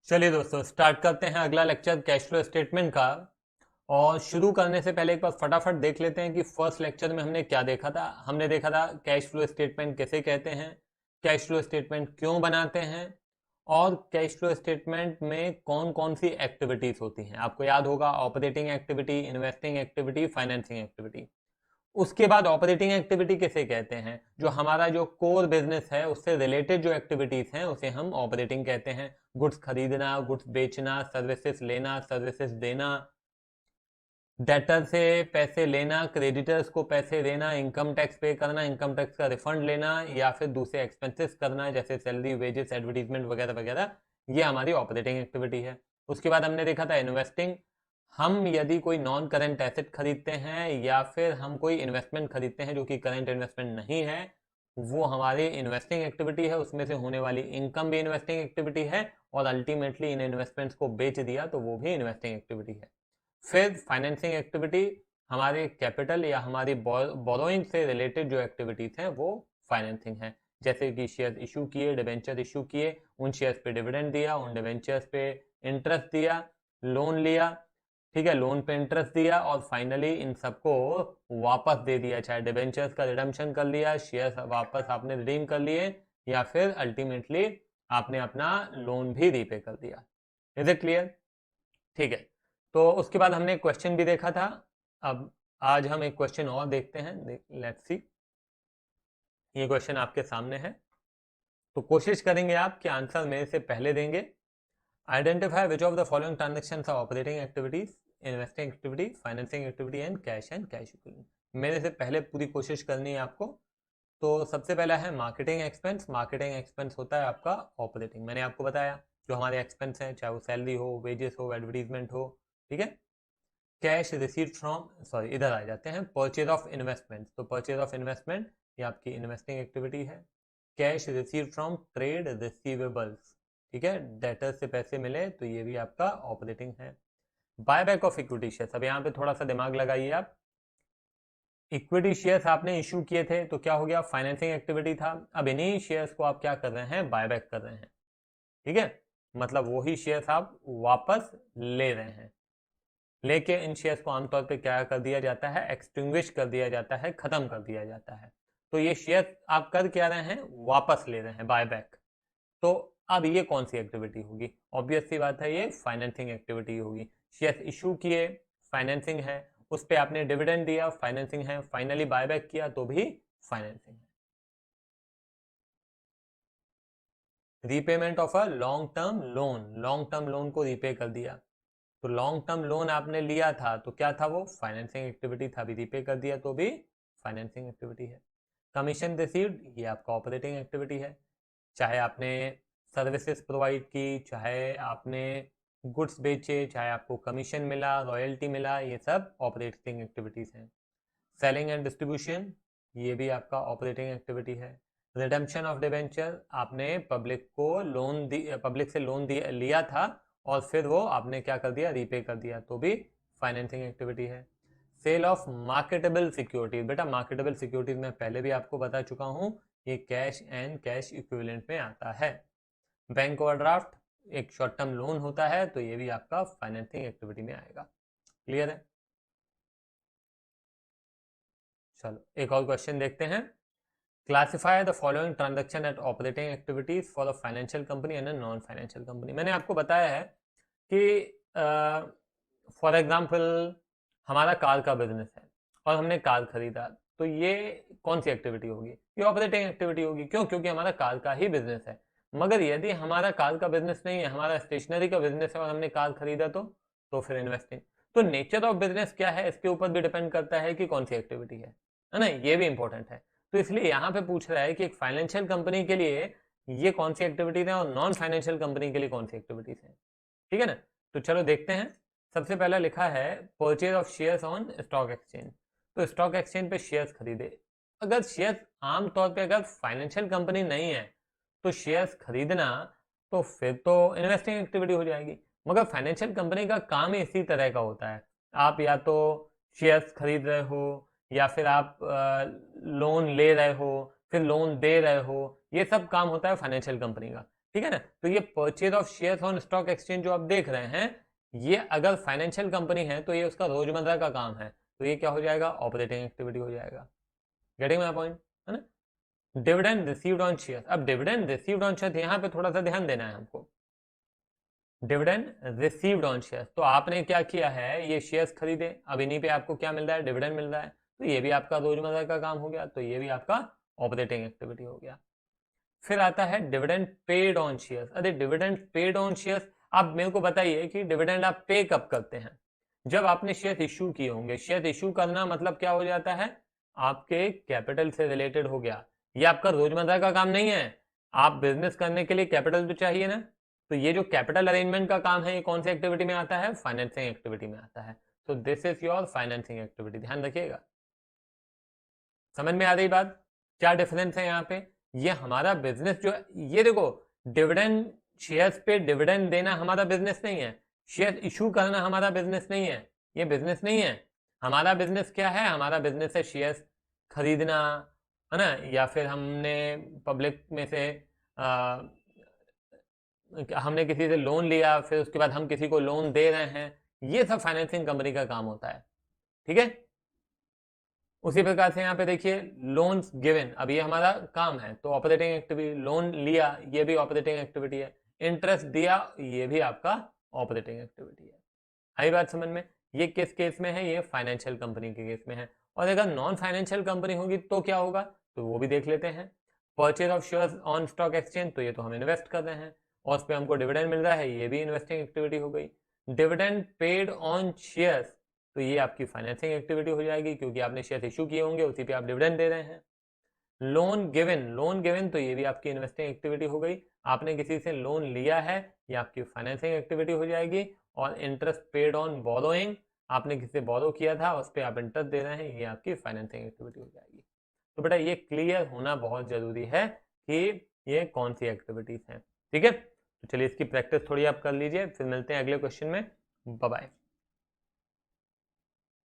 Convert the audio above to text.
चलिए दोस्तों स्टार्ट करते हैं अगला लेक्चर कैश फ्लो स्टेटमेंट का। और शुरू करने से पहले एक बार फटाफट देख लेते हैं कि फर्स्ट लेक्चर में हमने क्या देखा था। हमने देखा था कैश फ्लो स्टेटमेंट कैसे कहते हैं, कैश फ्लो स्टेटमेंट क्यों बनाते हैं, और कैश फ्लो स्टेटमेंट में कौन कौन सी एक्टिविटीज होती हैं। आपको याद होगा operating activity, investing activity, financing activity. उसके बाद ऑपरेटिंग एक्टिविटी किसे कहते हैं, जो हमारा जो कोर बिजनेस है उससे रिलेटेड जो एक्टिविटीज हैं उसे हम ऑपरेटिंग कहते हैं। गुड्स खरीदना, गुड्स बेचना, सर्विसेज लेना, सर्विसेज देना, डेटर से पैसे लेना, क्रेडिटर्स को पैसे देना, इनकम टैक्स पे करना, इनकम टैक्स का रिफंड लेना, या फिर दूसरे एक्सपेंसेस करना जैसे सैलरी, वेजेस, एडवर्टीजमेंट वगैरह वगैरह। ये हमारी ऑपरेटिंग एक्टिविटी है। उसके बाद हमने देखा था इन्वेस्टिंग। हम यदि कोई नॉन करेंट एसेट खरीदते हैं या फिर हम कोई इन्वेस्टमेंट खरीदते हैं जो कि करेंट इन्वेस्टमेंट नहीं है, वो हमारी इन्वेस्टिंग एक्टिविटी है। उसमें से होने वाली इनकम भी इन्वेस्टिंग एक्टिविटी है, और अल्टीमेटली इन इन्वेस्टमेंट्स को बेच दिया तो वो भी इन्वेस्टिंग एक्टिविटी है। फिर फाइनेंसिंग एक्टिविटी, हमारे कैपिटल या हमारी बोरोइंग से रिलेटेड जो एक्टिविटीज हैं वो फाइनेंसिंग है। जैसे कि शेयर इशू किए, डिबेंचर इशू किए, उन शेयर्स पे डिविडेंड दिया, उन डिबेंचर्स पे इंटरेस्ट दिया, लोन लिया, ठीक है, लोन पे इंटरेस्ट दिया, और फाइनली इन सबको वापस दे दिया। चाहे डिबेंचर्स का रिडम्पशन कर लिया, शेयर्स वापस आपने रिडीम कर लिए, या फिर अल्टीमेटली आपने अपना लोन भी रीपे कर दिया। Is it clear? ठीक है। तो उसके बाद हमने क्वेश्चन भी देखा था। अब आज हम एक क्वेश्चन और देखते हैं। लेट्स सी, ये क्वेश्चन आपके सामने है, तो कोशिश करेंगे आप कि आंसर मेरे से पहले देंगे। Identify which of the following transactions are operating activities, investing activity, financing activity and cash equivalent. मेरे से पहले पूरी कोशिश करनी है आपको। तो सबसे पहला है मार्केटिंग एक्सपेंस। मार्केटिंग एक्सपेंस होता है आपका ऑपरेटिंग। मैंने आपको बताया जो हमारे एक्सपेंस हैं, चाहे वो सैलरी हो, वेजेस हो, एडवर्टीजमेंट हो, ठीक है। कैश रिसीव फ्रॉम, सॉरी इधर आ जाते हैं, परचेज ऑफ इन्वेस्टमेंट। तो परचेज ऑफ इन्वेस्टमेंट ये आपकी इन्वेस्टिंग एक्टिविटी है। Cash receive from trade receivables, ठीक है, डेटर से पैसे मिले तो ये भी आपका ऑपरेटिंग है। बायबैक ऑफ इक्विटी शेयर्स, अब यहाँ पे थोड़ा सा दिमाग लगाइए आप। इक्विटी शेयर्स आपने इशू किए थे तो क्या हो गया, फाइनेंसिंग एक्टिविटी था। अब इन्हीं शेयर्स को आप क्या कर रहे हैं, बायबैक कर रहे हैं, ठीक है। मतलब वही शेयर्स आप वापस ले रहे हैं। लेके इन शेयर्स को आमतौर पे क्या कर दिया जाता है, एक्सटिंग्विश कर दिया जाता है, खत्म कर दिया जाता है। तो ये शेयर आप कर क्या रहे हैं, वापस ले रहे हैं, बायबैक। तो अब ये कौन सी एक्टिविटी होगी, ऑब्वियस सी बात है ये फाइनेंसिंग एक्टिविटी होगी। शेयर इशू किए, फाइनेंसिंग है। उस पर आपने डिविडेंड दिया, फाइनेंसिंग है। फाइनली बायबैक किया तो भी फाइनेंसिंग है। Repayment of a long term loan, long term loan को रीपे कर दिया। तो लॉन्ग टर्म लोन आपने लिया था तो क्या था, वो फाइनेंसिंग एक्टिविटी था, भी रीपे कर दिया तो भी फाइनेंसिंग एक्टिविटी है। कमीशन रिसीव्ड ये आपका ऑपरेटिंग एक्टिविटी है। चाहे आपने सर्विसेज प्रोवाइड की, चाहे आपने गुड्स बेचे, चाहे आपको कमीशन मिला, रॉयल्टी मिला, ये सब ऑपरेटिंग एक्टिविटीज हैं। सेलिंग एंड डिस्ट्रीब्यूशन ये भी आपका ऑपरेटिंग एक्टिविटी है। रिडेम्पशन ऑफ डिबेंचर, आपने पब्लिक को लोन दी, पब्लिक से लोन लिया था और फिर वो आपने क्या कर दिया, रीपे कर दिया, तो भी फाइनेंसिंग एक्टिविटी है। सेल ऑफ मार्केटेबल सिक्योरिटीज, बेटा मार्केटेबल सिक्योरिटीज मैं पहले भी आपको बता चुका हूं, ये कैश एंड कैश इक्विवेलेंट में आता है। बैंक ओवरड्राफ्ट एक शॉर्ट टर्म लोन होता है, तो ये भी आपका फाइनेंसिंग एक्टिविटी में आएगा। क्लियर है? चलो एक और क्वेश्चन देखते हैं। Classify the following transaction at operating activities for a financial company and a non financial company. मैंने आपको बताया है कि फॉर एग्जांपल हमारा कार का बिजनेस है और हमने कार खरीदा, तो ये कौन सी एक्टिविटी होगी, ये ऑपरेटिंग एक्टिविटी होगी। क्यों? क्योंकि हमारा कार का ही बिजनेस है। मगर यदि हमारा कार का बिजनेस नहीं है, हमारा स्टेशनरी का बिजनेस है और हमने कार खरीदा, तो फिर इन्वेस्टिंग। तो नेचर ऑफ बिजनेस क्या है इसके ऊपर भी डिपेंड करता है कि कौन सी एक्टिविटी है ना, ये भी इंपॉर्टेंट है। तो इसलिए यहाँ पे पूछ रहा है कि एक फाइनेंशियल कंपनी के लिए ये कौन सी एक्टिविटीज है और नॉन फाइनेंशियल कंपनी के लिए कौन सी एक्टिविटीज है, ठीक है ना। तो चलो देखते हैं। सबसे पहला लिखा है purchase of shares on stock exchange. तो स्टॉक एक्सचेंज पे शेयर्स खरीदे। अगर शेयर्स आमतौर पे अगर फाइनेंशियल कंपनी नहीं है तो शेयर्स खरीदना तो फिर तो इन्वेस्टिंग एक्टिविटी हो जाएगी। मगर फाइनेंशियल कंपनी का काम ही इसी तरह का होता है। आप या तो शेयर्स खरीद रहे हो, या फिर आप लोन ले रहे हो, फिर लोन दे रहे हो, ये सब काम होता है फाइनेंशियल कंपनी का। ठीक है ना। तो ये purchase of shares on stock exchange जो आप देख रहे हैं, ये अगर फाइनेंशियल कंपनी है तो ये उसका रोजमर्रा का काम है, तो ये क्या हो जाएगा, ऑपरेटिंग एक्टिविटी हो जाएगा। गेटिंग माय पॉइंट, है ना। डिविडेंड रिसीव्ड ऑन शेयर्स, अब डिविडेंड रिसीव्ड ऑन शेयर्स यहाँ पे थोड़ा सा ध्यान देना है हमको। डिविडेंड रिसीव्ड ऑन शेयर्स, तो आपने क्या किया है, ये शेयर्स खरीदे, अब इन्हीं पे आपको क्या मिल रहा है, डिविडेंड मिल रहा है, तो ये भी आपका रोजमर्रा का काम हो गया, तो ये भी आपका ऑपरेटिंग एक्टिविटी हो गया। फिर आता है डिविडेंड पेड ऑन शेयर्स। अरे डिविडेंड पेड ऑन शेयर्स, आप मेरे को बताइए कि डिविडेंड आप पे कब करते हैं, जब आपने शेयर इश्यू किए होंगे। शेयर इश्यू करना मतलब क्या हो जाता है, आपके कैपिटल से रिलेटेड हो गया, ये आपका रोजमर्रा का काम नहीं है। आप बिजनेस करने के लिए कैपिटल तो चाहिए ना, तो ये जो कैपिटल अरेंजमेंट का काम है, ये कौन सी एक्टिविटी में आता है, फाइनेंसिंग एक्टिविटी में आता है। तो this is your financing activity, ध्यान रखिएगा। समझ में आ रही बात, क्या डिफरेंस है यहाँ पे। ये हमारा बिजनेस जो है, ये देखो, डिविडेंड, शेयर्स पे डिविडेंड देना हमारा बिजनेस नहीं है, शेयर इशू करना हमारा बिजनेस नहीं है, ये बिजनेस नहीं है। हमारा बिजनेस क्या है, हमारा बिजनेस है शेयर्स खरीदना, है ना, या फिर हमने पब्लिक में से हमने किसी से लोन लिया, फिर उसके बाद हम किसी को लोन दे रहे हैं, ये सब फाइनेंसिंग कंपनी का काम होता है। ठीक है, उसी प्रकार से यहाँ पे देखिए लोन्स गिवन, अब ये हमारा काम है, तो ऑपरेटिंग एक्टिविटी, लोन लिया ये भी ऑपरेटिंग एक्टिविटी है, इंटरेस्ट दिया ये भी आपका ऑपरेटिंग एक्टिविटी है। आई बात समझ में। ये किस केस में है, ये फाइनेंशियल कंपनी के केस में है। और अगर नॉन फाइनेंशियल कंपनी होगी तो क्या होगा, तो वो भी देख लेते हैं। Purchase of shares on stock exchange, तो ये तो हम इन्वेस्ट कर रहे हैं और उस पर हमको डिविडेंड मिल रहा है, ये भी इन्वेस्टिंग एक्टिविटी हो गई। डिविडेंड पेड ऑन शेयर्स, तो ये आपकी फाइनेंसिंग एक्टिविटी हो जाएगी, क्योंकि आपने शेयर इशू किए होंगे, उसी पे आप डिविडेंड दे रहे हैं। लोन गिवन, लोन गिवन, तो ये भी आपकी इन्वेस्टिंग एक्टिविटी हो गई, आपने किसी से लोन लिया है, ये आपकी फाइनेंसिंग एक्टिविटी हो जाएगी। और इंटरेस्ट पेड ऑन बोरोइंग, आपने किसी से बोरो किया था, उस पर आप इंटरेस्ट दे रहे हैं, ये आपकी फाइनेंसिंग एक्टिविटी हो जाएगी। तो बेटा ये क्लियर होना बहुत जरूरी है कि ये कौन सी एक्टिविटीज हैं। ठीक है, तो चलिए इसकी प्रैक्टिस थोड़ी आप कर लीजिए, फिर मिलते हैं अगले क्वेश्चन में। Bye bye.